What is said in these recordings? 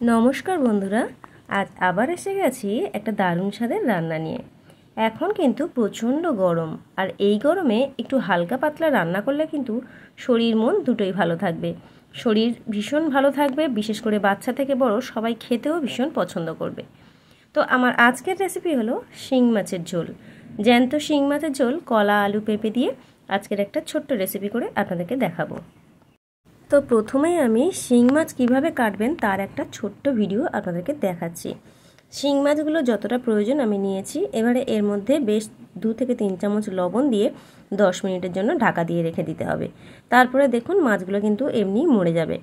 নমস্কার বন্ধুরা, আজ আবার এসে গেছি একটা দারুণ স্বাদের রান্না নিয়ে। এখন কিন্তু প্রচণ্ড গরম, আর এই গরমে একটু হালকা পাতলা রান্না করলে কিন্তু শরীর মন দুটোই ভালো থাকবে। শরীর ভীষণ ভালো থাকবে, বিশেষ করে বাচ্চা থেকে বড় সবাই খেতেও ভীষণ পছন্দ করবে। তো আমার আজকের রেসিপি হলো শিং মাছের ঝোল। জ্যান্ত শিং মাছের ঝোল কলা আলু পেঁপে দিয়ে আজকের একটা ছোট্ট রেসিপি করে আপনাদেরকে দেখাবো। তো প্রথমেই আমি শিং মাছ কীভাবে কাটবেন তার একটা ছোট্ট ভিডিও আপনাদেরকে দেখাচ্ছি। শিং মাছগুলো যতটা প্রয়োজন আমি নিয়েছি। এবারে এর মধ্যে বেশ 2 থেকে 3 চামচ লবণ দিয়ে 10 মিনিটের জন্য ঢাকা দিয়ে রেখে দিতে হবে। তারপরে দেখুন মাছগুলো কিন্তু এমনি মরে যাবে।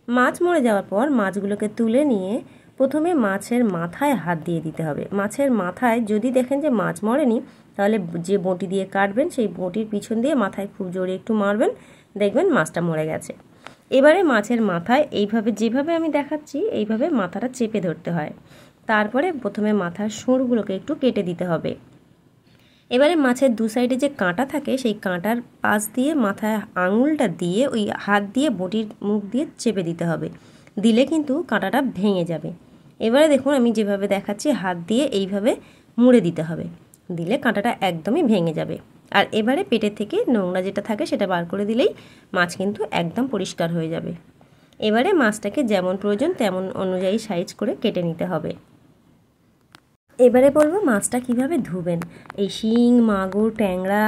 মাছ মরে যাওয়ার পর মাছগুলোকে তুলে নিয়ে প্রথমে মাছের মাথায় হাত দিয়ে দিতে হবে। মাছের মাথায় যদি দেখেন যে মাছ মরেনি, তাহলে যে বঁটি দিয়ে কাটবেন সেই বঁটির পিছন দিয়ে মাথায় খুব জোরে একটু মারবেন, দেখবেন মাছটা মরে গেছে। এবারে মাছের মাথায় এইভাবে যেভাবে আমি দেখাচ্ছি এইভাবে মাথাটা চেপে ধরতে হয়। তারপরে প্রথমে মাথার শুঁড়গুলোকে একটু কেটে দিতে হবে। এবারে মাছের দু সাইডে যে কাঁটা থাকে সেই কাঁটার পাশ দিয়ে মাথায় আঙুলটা দিয়ে ওই হাত দিয়ে বটির মুখ দিয়ে চেপে দিতে হবে, দিলে কিন্তু কাঁটাটা ভেঙে যাবে। এবারে দেখুন আমি যেভাবে দেখাচ্ছি হাত দিয়ে এইভাবে মুড়ে দিতে হবে, দিলে কাঁটাটা একদমই ভেঙে যাবে। আর এবারে পেটের থেকে নোংরা যেটা থাকে সেটা বার করে দিলেই মাছ কিন্তু একদম পরিষ্কার হয়ে যাবে। এবারে মাছটাকে যেমন প্রয়োজন তেমন অনুযায়ী সাইজ করে কেটে নিতে হবে। এবারে বলবো মাছটা কিভাবে ধুবেন। এই শিং, মাগুর, ট্যাংরা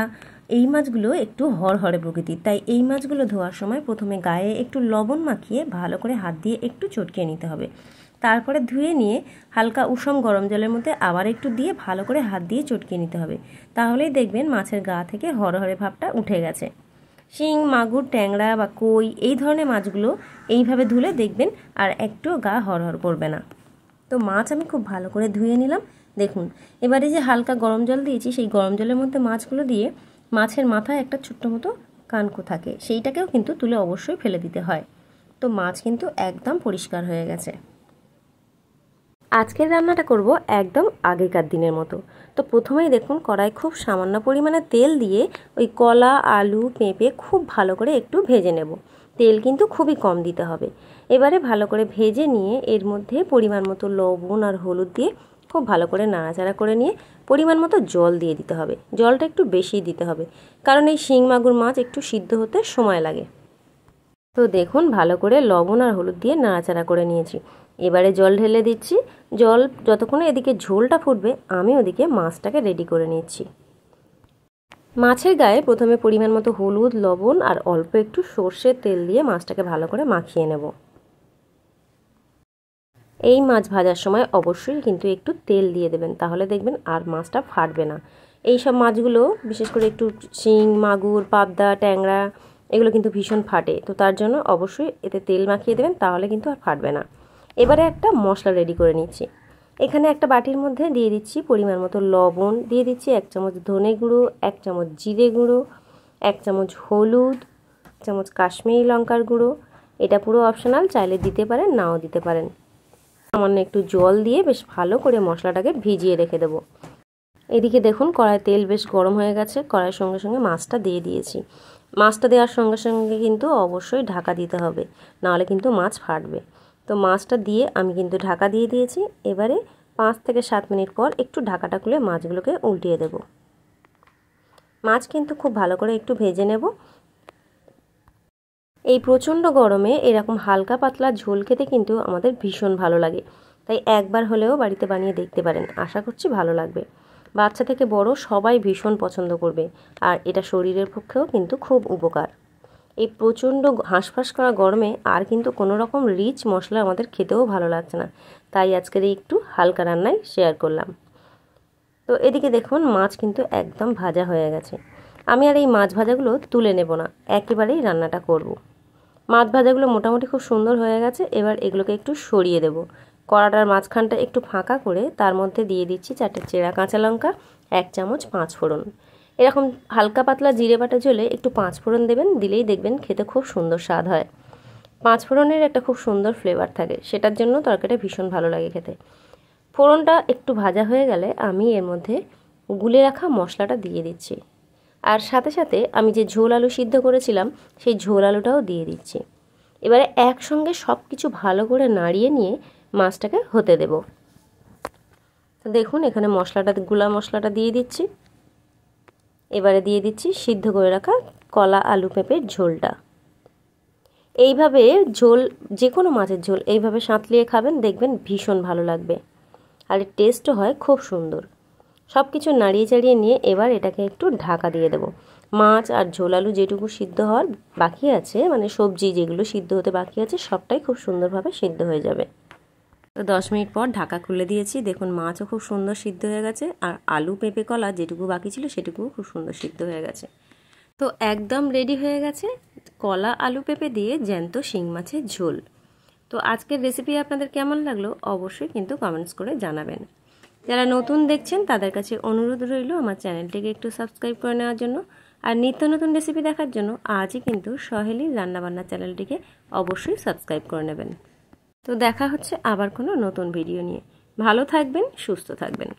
এই মাছগুলো একটু হরহরে প্রকৃতির, তাই এই মাছগুলো ধোয়ার সময় প্রথমে গায়ে একটু লবণ মাখিয়ে ভালো করে হাত দিয়ে একটু চটকিয়ে নিতে হবে। তারপরে ধুয়ে নিয়ে হালকা উষম গরম জলের মধ্যে আবার একটু দিয়ে ভালো করে হাত দিয়ে চটকিয়ে নিতে হবে। তাহলেই দেখবেন মাছের গা থেকে হরহরে ভাবটা উঠে গেছে। শিং, মাগুর, ট্যাংরা বা কই এই ধরনের মাছগুলো এইভাবে ধুলে দেখবেন আর একটু গা হরহর করবে না। তো মাছ আমি খুব ভালো করে ধুয়ে নিলাম। দেখুন এবারে যে হালকা গরম জল দিয়েছি সেই গরম জলের মধ্যে মাছগুলো দিয়ে মাছের মাথায় একটা ছোট্ট মতো কানকো থাকে, সেইটাকেও কিন্তু তুলে অবশ্যই ফেলে দিতে হয়। তো মাছ কিন্তু একদম পরিষ্কার হয়ে গেছে। আজকের রান্নাটা করব একদম আগেকার দিনের মতো। তো প্রথমেই দেখুন কড়াই খুব সামান্য পরিমাণে তেল দিয়ে ওই কলা, আলু, পেঁপে খুব ভালো করে একটু ভেজে নেব। তেল কিন্তু খুবই কম দিতে হবে। এবারে ভালো করে ভেজে নিয়ে এর মধ্যে পরিমাণ মতো লবণ আর হলুদ দিয়ে খুব ভালো করে নাড়াচাড়া করে নিয়ে পরিমাণ মতো জল দিয়ে দিতে হবে। জলটা একটু বেশি দিতে হবে, কারণ এই শিং মাগুর মাছ একটু সিদ্ধ হতে সময় লাগে। তো দেখুন ভালো করে লবণ আর হলুদ দিয়ে নাড়াচাড়া করে নিয়েছি। এবারে জল ঢেলে দিচ্ছি। জল যতক্ষণে এদিকে ঝোলটা ফুটবে আমি ওদিকে মাছটাকে রেডি করে নিচ্ছি। মাছের গায়ে প্রথমে পরিমাণ মতো হলুদ, লবণ আর অল্প একটু সর্ষের তেল দিয়ে মাছটাকে ভালো করে মাখিয়ে নেব। এই মাছ ভাজার সময় অবশ্যই কিন্তু একটু তেল দিয়ে দেবেন, তাহলে দেখবেন আর মাছটা ফাটবে না। এই সব মাছগুলো বিশেষ করে একটু শিং, মাগুর, পাবদা, ট্যাংরা এগুলো কিন্তু ভীষণ ফাটে, তো তার জন্য অবশ্যই এতে তেল মাখিয়ে দেবেন, তাহলে কিন্তু আর ফাটবে না। এবারে একটা মশলা রেডি করে নিচ্ছি। এখানে একটা বাটির মধ্যে দিয়ে দিচ্ছি পরিমাণ মতো লবণ, দিয়ে দিচ্ছি 1 চামচ ধনে গুঁড়ো, 1 চামচ জিরে গুঁড়ো, 1 চামচ হলুদ, 1 চামচ কাশ্মীরি লঙ্কার গুঁড়ো। এটা পুরো অপশনাল, চাইলে দিতে পারেন নাও দিতে পারেন। সামান্য একটু জল দিয়ে বেশ ভালো করে মশলাটাকে ভিজিয়ে রেখে দেবো। এদিকে দেখুন কড়াই তেল বেশ গরম হয়ে গেছে, কড়াইয়ের সঙ্গে সঙ্গে মাছটা দিয়ে দিয়েছি। মাছটা দেওয়ার সঙ্গে সঙ্গে কিন্তু অবশ্যই ঢাকা দিতে হবে, নাহলে কিন্তু মাছ ফাটবে। তো মাছটা দিয়ে আমি কিন্তু ঢাকা দিয়ে দিয়েছি। এবারে 5 থেকে 7 মিনিট পর একটু ঢাকাটা খুলে মাছগুলোকে উল্টিয়ে দেব। মাছ কিন্তু খুব ভালো করে একটু ভেজে নেব। এই প্রচণ্ড গরমে এরকম হালকা পাতলা ঝোল খেতে কিন্তু আমাদের ভীষণ ভালো লাগে, তাই একবার হলেও বাড়িতে বানিয়ে দেখতে পারেন। আশা করছি ভালো লাগবে। বাচ্চা থেকে বড় সবাই ভীষণ পছন্দ করবে, আর এটা শরীরের পক্ষেও কিন্তু খুব উপকার। এই প্রচণ্ড হাঁসফাঁস করা গরমে আর কিন্তু কোনো রকম রিচ মশলা আমাদের খেতেও ভালো লাগছে না, তাই আজকের এই একটু হালকা রান্নায় শেয়ার করলাম। তো এদিকে দেখুন মাছ কিন্তু একদম ভাজা হয়ে গেছে। আমি আর এই মাছ ভাজাগুলো তুলে নেব না, একেবারেই রান্নাটা করব। মাছ ভাজাগুলো মোটামুটি খুব সুন্দর হয়ে গেছে। এবার এগুলোকে একটু সরিয়ে দেব। কড়াটার মাঝখানটা একটু ফাঁকা করে তার মধ্যে দিয়ে দিচ্ছি 4টে চেরা কাঁচা লঙ্কা, 1 চামচ 5 ফোড়ন। এরকম হালকা পাতলা জিরে বাটা ঝোলে একটু 5 ফোড়ন দেবেন, দিলেই দেখবেন খেতে খুব সুন্দর স্বাদ হয়। 5 ফোড়নের একটা খুব সুন্দর ফ্লেভার থাকে, সেটার জন্য তরকারিটা ভীষণ ভালো লাগে খেতে। ফোড়নটা একটু ভাজা হয়ে গেলে আমি এর মধ্যে গুলে রাখা মশলাটা দিয়ে দিচ্ছি, আর সাথে সাথে আমি যে ঝোল আলু সিদ্ধ করেছিলাম সেই ঝোল আলুটাও দিয়ে দিচ্ছি। এবারে একসঙ্গে সব কিছু ভালো করে নাড়িয়ে নিয়ে মাছটাকে হতে দেব। তো দেখুন এখানে গুঁড়া মশলাটা দিয়ে দিচ্ছি। এবারে দিয়ে দিচ্ছি সিদ্ধ করে রাখা কলা আলু পেঁপের ঝোলটা। এইভাবে ঝোল, যে কোনো মাছের ঝোল এইভাবে সাঁতলিয়ে খাবেন, দেখবেন ভীষণ ভালো লাগবে আর এর টেস্টও হয় খুব সুন্দর। সব কিছু নাড়িয়ে চাড়িয়ে নিয়ে এবার এটাকে একটু ঢাকা দিয়ে দেবো। মাছ আর ঝোল আলু যেটুকু সিদ্ধ হওয়ার বাকি আছে, মানে সবজি যেগুলো সিদ্ধ হতে বাকি আছে, সবটাই খুব সুন্দরভাবে সিদ্ধ হয়ে যাবে। তো 10 মিনিট পর ঢাকা খুলে দিয়েছি। দেখুন মাছও খুব সুন্দর সিদ্ধ হয়ে গেছে আর আলু পেঁপে কলা যেটুকু বাকি ছিল সেটুকুও খুব সুন্দর সিদ্ধ হয়ে গেছে। তো একদম রেডি হয়ে গেছে কলা আলু পেঁপে দিয়ে জ্যান্ত শিং মাছের ঝোল। তো আজকের রেসিপি আপনাদের কেমন লাগলো অবশ্যই কিন্তু কমেন্টস করে জানাবেন। যারা নতুন দেখছেন তাদের কাছে অনুরোধ রইল আমার চ্যানেলটিকে একটু সাবস্ক্রাইব করে নেওয়ার জন্য, আর নিত্য নতুন রেসিপি দেখার জন্য আজই কিন্তু সহেলির রান্নাবান্না চ্যানেলটিকে অবশ্যই সাবস্ক্রাইব করে নেবেন। তো দেখা হচ্ছে আবার কোনো নতুন ভিডিও নিয়ে। ভালো থাকবেন, সুস্থ থাকবেন।